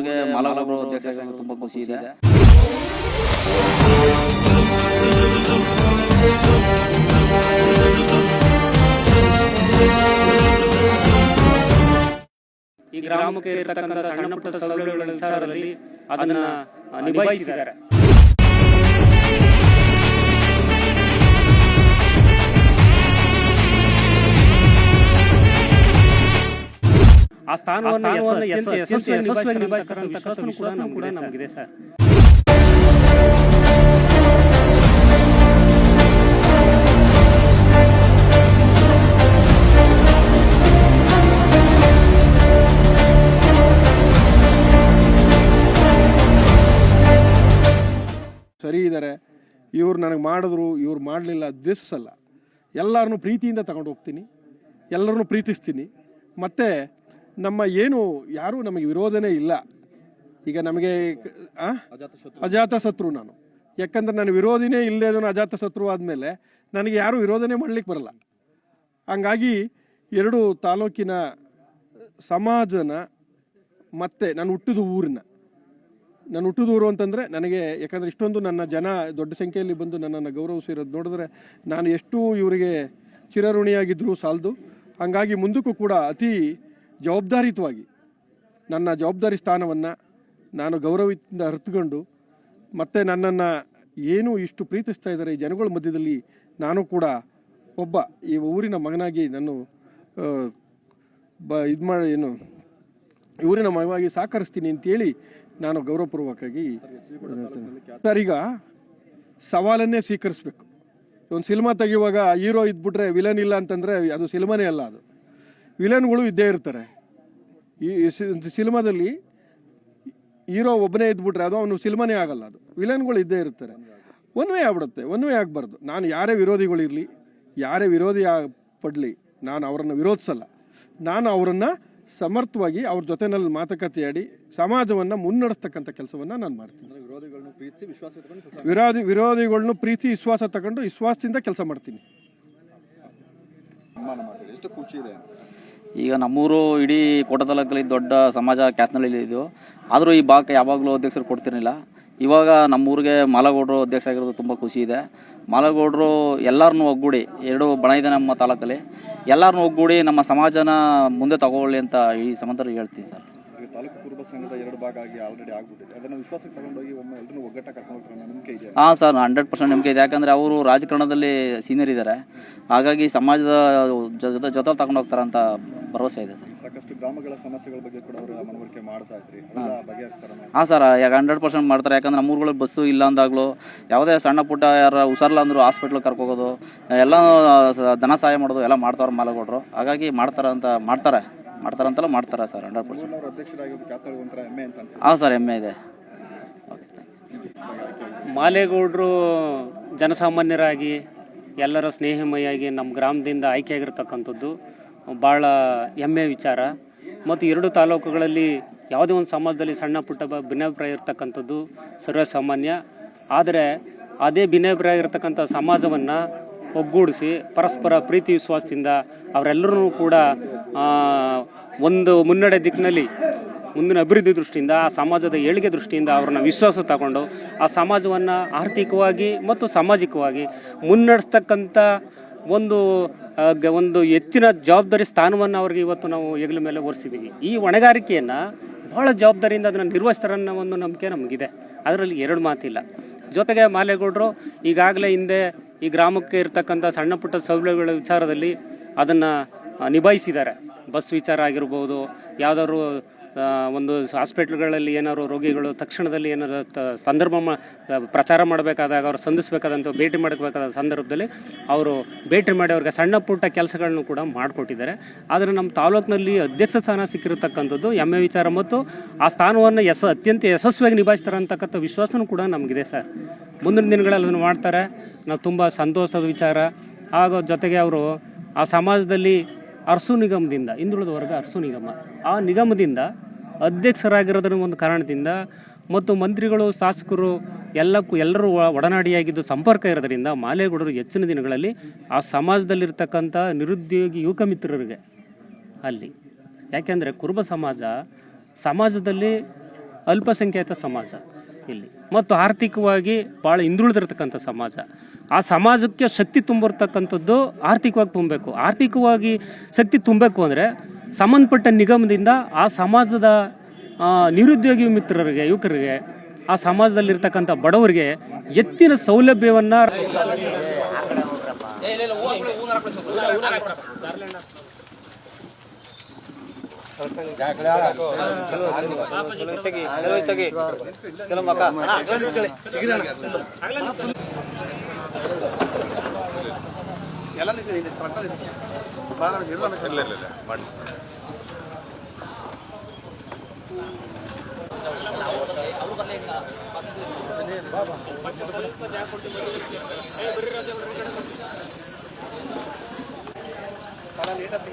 ಊರಿಗೆ ಮಾಲಗೌಡರು ಅಧ್ಯಕ್ಷ ಆಗಿರೋದು ತುಂಬ ಖುಷಿ ಇದೆ. ಈ ಗ್ರಾಮಕ್ಕೆ ಇರತಕ್ಕಂಥ ಸಣ್ಣ ಪುಟ್ಟ ಸೌಲಭ್ಯಗಳ ವಿಚಾರದಲ್ಲಿ ಅದನ್ನ ನಿಭಾಯಿಸಿದ್ದಾರೆ. ಆ ಸ್ಥಾನವನ್ನು ಯಶಸ್ವಿಯಾಗಿ ನಿಭಾಯಿಸಿದಂತ ವಿಶ್ವಾಸನೂ ಕೂಡ ನಮಗಿದೆ ಸರ್. ಸರಿ ಇದ್ದಾರೆ, ಇವ್ರು ನನಗೆ ಮಾಡಿದ್ರು, ಇವ್ರು ಮಾಡಲಿಲ್ಲ ದ್ವೇಷಿಸಲ್ಲ. ಎಲ್ಲರನ್ನೂ ಪ್ರೀತಿಯಿಂದ ತಗೊಂಡು ಹೋಗ್ತೀನಿ, ಎಲ್ಲರನ್ನೂ ಪ್ರೀತಿಸ್ತೀನಿ. ಮತ್ತು ನಮ್ಮ ಯಾರೂ ನಮಗೆ ವಿರೋಧನೇ ಇಲ್ಲ. ಈಗ ನಮಗೆ ಅಜಾತ ಶತ್ರು ನಾನು, ಯಾಕಂದ್ರೆ ನಾನು ವಿರೋಧಿನೇ ಇಲ್ಲದೆ ಅದನ್ನು ಅಜಾತ ಶತ್ರು ಆದಮೇಲೆ ನನಗೆ ಯಾರೂ ವಿರೋಧನೆ ಮಾಡಲಿಕ್ಕೆ ಬರಲ್ಲ. ಹಂಗಾಗಿ 2 ತಾಲೂಕಿನ ಸಮಾಜನ ಮತ್ತು ನಾನು ಹುಟ್ಟಿದ ಊರು ಅಂತಂದರೆ ನನಗೆ, ಯಾಕಂದರೆ ಇಷ್ಟೊಂದು ನನ್ನ ಜನ ದೊಡ್ಡ ಸಂಖ್ಯೆಯಲ್ಲಿ ಬಂದು ನನ್ನನ್ನು ಗೌರವಿಸಿರೋದು ನೋಡಿದ್ರೆ ನಾನು ಎಷ್ಟು ಇವರಿಗೆ ಚಿರಋಣಿಯಾಗಿದ್ದರೂ ಸಾಲದು. ಹಾಗಾಗಿ ಮುಂದಕ್ಕೂ ಕೂಡ ಅತಿ ಜವಾಬ್ದಾರಿಯುತವಾಗಿ ನನ್ನ ಜವಾಬ್ದಾರಿ ಸ್ಥಾನವನ್ನು ನಾನು ಗೌರವದಿಂದ ಅರಿತುಕೊಂಡು, ಮತ್ತು ನನ್ನನ್ನು ಇಷ್ಟು ಪ್ರೀತಿಸ್ತಾ ಇದ್ದಾರೆ ಈ ಜನಗಳ ಮಧ್ಯದಲ್ಲಿ, ನಾನು ಕೂಡ ಒಬ್ಬ ಈ ಊರಿನ ಮಗನಾಗಿ ನಾನು ಊರಿನ ಮಗನಾಗಿ ಸಹಕರಿಸ್ತೀನಿ ಅಂತೇಳಿ ನಾನು ಗೌರವಪೂರ್ವಕವಾಗಿ ಸರ್. ಈಗ ಸವಾಲನ್ನೇ ಸ್ವೀಕರಿಸಬೇಕು. ಒಂದು ಸಿನಿಮಾ ತೆಗೆಯುವಾಗ ಹೀರೋ ಇದ್ಬಿಟ್ರೆ ವಿಲನ್ ಇಲ್ಲ ಅಂತಂದರೆ ಅದು ಸಿನಿಮಾನೇ ಅಲ್ಲ, ಅದು ವಿಲನ್ಗಳು ಇದ್ದೇ ಇರ್ತಾರೆ. ಈ ಸಿನಿಮಾದಲ್ಲಿ ಹೀರೋ ಒಬ್ಬನೇ ಇದ್ಬಿಟ್ರೆ ಅದು ಅವನು ಸಿನಿಮಾನೇ ಆಗಲ್ಲ, ಅದು ವಿಲನ್ಗಳು ಇದ್ದೇ ಇರ್ತಾರೆ. ಒನ್ ವೇ ಆಗ್ಬಿಡುತ್ತೆ, ಒನ್ ವೇ ಆಗಬಾರ್ದು. ನಾನು ಯಾರೇ ವಿರೋಧಿಗಳಿರಲಿ, ಯಾರೇ ವಿರೋಧಿ ಪಡಲಿ, ನಾನು ಅವರನ್ನು ವಿರೋಧಿಸಲ್ಲ. ನಾನು ಅವರನ್ನು ಸಮರ್ಥವಾಗಿ ಅವ್ರ ಜೊತೆನಲ್ಲಿ ಮಾತುಕತೆ ಆಡಿ ಸಮಾಜವನ್ನು ಮುನ್ನಡೆಸ್ತಕ್ಕಂಥ ಕೆಲಸವನ್ನು ನಾನು ಮಾಡ್ತೀನಿ. ವಿರೋಧಿಗಳನ್ನು ಪ್ರೀತಿ ವಿಶ್ವಾಸ ತಗೊಂಡು ವಿಶ್ವಾಸದಿಂದ ಕೆಲಸ ಮಾಡ್ತೀನಿ. ಈಗ ನಮ್ಮೂರು ಇಡೀ ಕೋಟ ತಾಲೂಕಲ್ಲಿ ದೊಡ್ಡ ಸಮಾಜ ಖ್ಯಾತನಹಳ್ಳಿ ಇದು. ಆದರೂ ಈ ಭಾಗಕ್ಕೆ ಯಾವಾಗಲೂ ಅಧ್ಯಕ್ಷರು ಕೊಡ್ತಿರಲಿಲ್ಲ. ಇವಾಗ ನಮ್ಮೂರಿಗೆ ಮಾಲಗೌಡರು ಅಧ್ಯಕ್ಷ ಆಗಿರೋದು ತುಂಬ ಖುಷಿ ಇದೆ. ಮಾಲಗೌಡರು ಎಲ್ಲರನ್ನೂ ಒಗ್ಗೂಡಿ, 2 ಬಣ ಇದೆ ನಮ್ಮ ತಾಲೂಕಲ್ಲಿ, ಎಲ್ಲರನ್ನೂ ಒಗ್ಗೂಡಿ ನಮ್ಮ ಸಮಾಜನ ಮುಂದೆ ತಗೊಳ್ಳಿ ಅಂತ ಈ ಸಂಬಂಧದಲ್ಲಿ ಹೇಳ್ತೀನಿ ಸರ್. ತಾಲೂಕು ಕುರುಬ ಸಂಘದ 2 ಭಾಗ ಆಗಿ ಆಲ್ರೆಡಿ ಆಗ್ಬಿಟ್ಟಿದೆ. ಅದನ್ನು ವಿಶ್ವಾಸಕ್ಕೆ ತಗೊಂಡೋಗಿ ಒಮ್ಮೆ ಎಲ್ಲರೂ ಒಗ್ಗಟ್ಟಾಗಿ ಕರ್ಕೊಂಡು ಹೋಗ್ತಾರೆ ನಂಬಿಕೆ ಇದೆ? ಹಾಂ ಸರ್, 100% ನಂಬಿಕೆ ಇದೆ. ಯಾಕಂದರೆ ಅವರು ರಾಜಕಾರಣದಲ್ಲಿ ಸೀನಿಯರ್ ಇದ್ದಾರೆ, ಹಾಗಾಗಿ ಸಮಾಜದ ಜೊತೆ ತಗೊಂಡು ಹೋಗ್ತಾರೆ ಅಂತ ಭರವಸೆ ಇದೆ ಸರ್. ಸಾಕಷ್ಟು ಗ್ರಾಮಗಳ ಸಮಸ್ಯೆಗಳ ಬಗ್ಗೆ ಕೂಡ ಅವರು ಮನವರಿಕೆ ಮಾಡ್ತಾ ಇದ್ರಿ, ಬಗೆಹರಿಸ್ತಾರೆ? ಹಾಂ ಸರ್, 100% ಮಾಡ್ತಾರೆ. ಯಾಕಂದ್ರೆ ನಮ್ಮೂರುಗಳಲ್ಲಿ ಬಸ್ಸು ಇಲ್ಲ ಅಂದಾಗಲೂ, ಯಾವುದೇ ಸಣ್ಣ ಪುಟ್ಟ ಯಾರು ಹುಷಾರಿಲ್ಲ ಅಂದರೂ ಹಾಸ್ಪಿಟ್ಲಿಗೆ ಕರ್ಕೋಗೋದು, ಎಲ್ಲ ಧನ ಸಹಾಯ ಮಾಡೋದು ಎಲ್ಲ ಮಾಡ್ತಾರೆ ಮಾಲಗೌಡರು. ಹಾಗಾಗಿ ಮಾಡ್ತಾರೆ ಅಂತೆಲ್ಲ ಮಾಡ್ತಾರೆ ಸರ್. 100%. ಹಾಂ ಸರ್, ಹೆಮ್ಮೆ ಇದೆ. ಮಾಲೇಗೌಡರು ಜನಸಾಮಾನ್ಯರಾಗಿ ಎಲ್ಲರ ಸ್ನೇಹಮಯಾಗಿ ನಮ್ಮ ಗ್ರಾಮದಿಂದ ಆಯ್ಕೆಯಾಗಿರ್ತಕ್ಕಂಥದ್ದು ಭಾಳ ಹೆಮ್ಮೆಯ ವಿಚಾರ. ಮತ್ತು 2 ತಾಲೂಕುಗಳಲ್ಲಿ ಯಾವುದೇ ಒಂದು ಸಮಾಜದಲ್ಲಿ ಸಣ್ಣ ಪುಟ್ಟ ಭಿನ್ನಾಭಿಪ್ರಾಯ ಇರ್ತಕ್ಕಂಥದ್ದು ಸರ್ವಸಾಮಾನ್ಯ. ಆದರೆ ಅದೇ ಭಿನ್ನಾಭಿಪ್ರಾಯ ಇರತಕ್ಕಂಥ ಸಮಾಜವನ್ನು ಒಗ್ಗೂಡಿಸಿ ಪರಸ್ಪರ ಪ್ರೀತಿ ವಿಶ್ವಾಸದಿಂದ ಅವರೆಲ್ಲರೂ ಕೂಡ ಒಂದು ಮುನ್ನಡೆ ದಿಕ್ಕಿನಲ್ಲಿ, ಮುಂದಿನ ಅಭಿವೃದ್ಧಿ ದೃಷ್ಟಿಯಿಂದ, ಆ ಸಮಾಜದ ಏಳಿಗೆ ದೃಷ್ಟಿಯಿಂದ ಅವ್ರನ್ನ ವಿಶ್ವಾಸ ತಗೊಂಡು ಆ ಸಮಾಜವನ್ನು ಆರ್ಥಿಕವಾಗಿ ಮತ್ತು ಸಾಮಾಜಿಕವಾಗಿ ಮುನ್ನಡೆಸ್ತಕ್ಕಂಥ ಒಂದು ಹೆಚ್ಚಿನ ಜವಾಬ್ದಾರಿ ಸ್ಥಾನವನ್ನು ಅವ್ರಿಗೆ ಇವತ್ತು ನಾವು ಹೆಗಲ ಮೇಲೆ ಹೊರಿಸಿದ್ದೀವಿ. ಈ ಹೊಣೆಗಾರಿಕೆಯನ್ನು ಭಾಳ ಜವಾಬ್ದಾರಿಯಿಂದ ಅದನ್ನು ನಿರ್ವಹಿಸ್ತಾರೆ ಅನ್ನೋ ಒಂದು ನಂಬಿಕೆ ನಮಗಿದೆ. ಅದರಲ್ಲಿ 2 ಮಾತಿಲ್ಲ. ಜೊತೆಗೆ ಮಾಲೇಗೌಡರು ಈಗಾಗಲೇ ಹಿಂದೆ ಈ ಗ್ರಾಮಕ್ಕೆ ಇರ್ತಕ್ಕಂಥ ಸಣ್ಣ ಪುಟ್ಟ ಸೌಲಭ್ಯಗಳ ವಿಚಾರದಲ್ಲಿ ಅದನ್ನು ನಿಭಾಯಿಸಿದ್ದಾರೆ. ಬಸ್ ವಿಚಾರ ಆಗಿರ್ಬೋದು, ಯಾವುದಾದ್ರು ಒಂದು ಹಾಸ್ಪಿಟ್ಲ್ಗಳಲ್ಲಿ ಏನಾದ್ರು ರೋಗಿಗಳು ತಕ್ಷಣದಲ್ಲಿ ಏನಾದ್ರು ಪ್ರಚಾರ ಮಾಡಬೇಕಾದಾಗ ಅವ್ರು ಸಂಧಿಸಬೇಕಾದಂಥ ಭೇಟಿ ಮಾಡಬೇಕಾದ ಸಂದರ್ಭದಲ್ಲಿ ಅವರು ಭೇಟಿ ಮಾಡಿ ಅವ್ರಿಗೆ ಸಣ್ಣ ಪುಟ್ಟ ಕೆಲಸಗಳನ್ನು ಕೂಡ ಮಾಡಿಕೊಟ್ಟಿದ್ದಾರೆ. ಆದರೆ ನಮ್ಮ ತಾಲೂಕಿನಲ್ಲಿ ಅಧ್ಯಕ್ಷ ಸ್ಥಾನ ಸಿಕ್ಕಿರತಕ್ಕಂಥದ್ದು ಹೆಮ್ಮೆ ವಿಚಾರ ಮತ್ತು ಆ ಸ್ಥಾನವನ್ನು ಅತ್ಯಂತ ಯಶಸ್ವಿಯಾಗಿ ನಿಭಾಯಿಸ್ತಾರೆ ಅಂತಕ್ಕಂಥ ವಿಶ್ವಾಸನೂ ಕೂಡ ನಮಗಿದೆ ಸರ್. ಮುಂದಿನ ದಿನಗಳಲ್ಲಿ ಅದನ್ನು ಮಾಡ್ತಾರೆ, ನಾವು ತುಂಬ ಸಂತೋಷದ ವಿಚಾರ. ಹಾಗೂ ಜೊತೆಗೆ ಅವರು ಆ ಸಮಾಜದಲ್ಲಿ ಅರಸು ನಿಗಮದಿಂದ, ಹಿಂದುಳಿದ ವರ್ಗ ಅರಸು ನಿಗಮ, ಆ ನಿಗಮದಿಂದ ಅಧ್ಯಕ್ಷರಾಗಿರೋದ್ರ ಒಂದು ಕಾರಣದಿಂದ ಮತ್ತು ಮಂತ್ರಿಗಳು ಶಾಸಕರು ಎಲ್ಲರೂ ಒಡನಾಡಿಯಾಗಿದ್ದು ಸಂಪರ್ಕ ಇರೋದ್ರಿಂದ ಮಾಲೇಗೌಡರು ಹೆಚ್ಚಿನ ದಿನಗಳಲ್ಲಿ ಆ ಸಮಾಜದಲ್ಲಿರ್ತಕ್ಕಂಥ ನಿರುದ್ಯೋಗಿ ಯುವಕ ಮಿತ್ರರಿಗೆ ಅಲ್ಲಿ, ಯಾಕೆಂದರೆ ಕುರುಬ ಸಮಾಜದಲ್ಲಿ ಅಲ್ಪಸಂಖ್ಯಾತ ಸಮಾಜ ಇಲ್ಲಿ, ಮತ್ತು ಆರ್ಥಿಕವಾಗಿ ಭಾಳ ಹಿಂದುಳಿದಿರ್ತಕ್ಕಂಥ ಸಮಾಜ. ಆ ಸಮಾಜಕ್ಕೆ ಶಕ್ತಿ ತುಂಬಿರ್ತಕ್ಕಂಥದ್ದು ಆರ್ಥಿಕವಾಗಿ ತುಂಬಬೇಕು. ಆರ್ಥಿಕವಾಗಿ ಶಕ್ತಿ ತುಂಬಬೇಕು ಅಂದರೆ ಸಂಬಂಧಪಟ್ಟ ನಿಗಮದಿಂದ ಆ ಸಮಾಜದ ನಿರುದ್ಯೋಗಿ ಮಿತ್ರರಿಗೆ, ಯುವಕರಿಗೆ, ಆ ಸಮಾಜದಲ್ಲಿರ್ತಕ್ಕಂಥ ಬಡವರಿಗೆ ಹೆಚ್ಚಿನ ಸೌಲಭ್ಯವನ್ನು ಲೇಟ್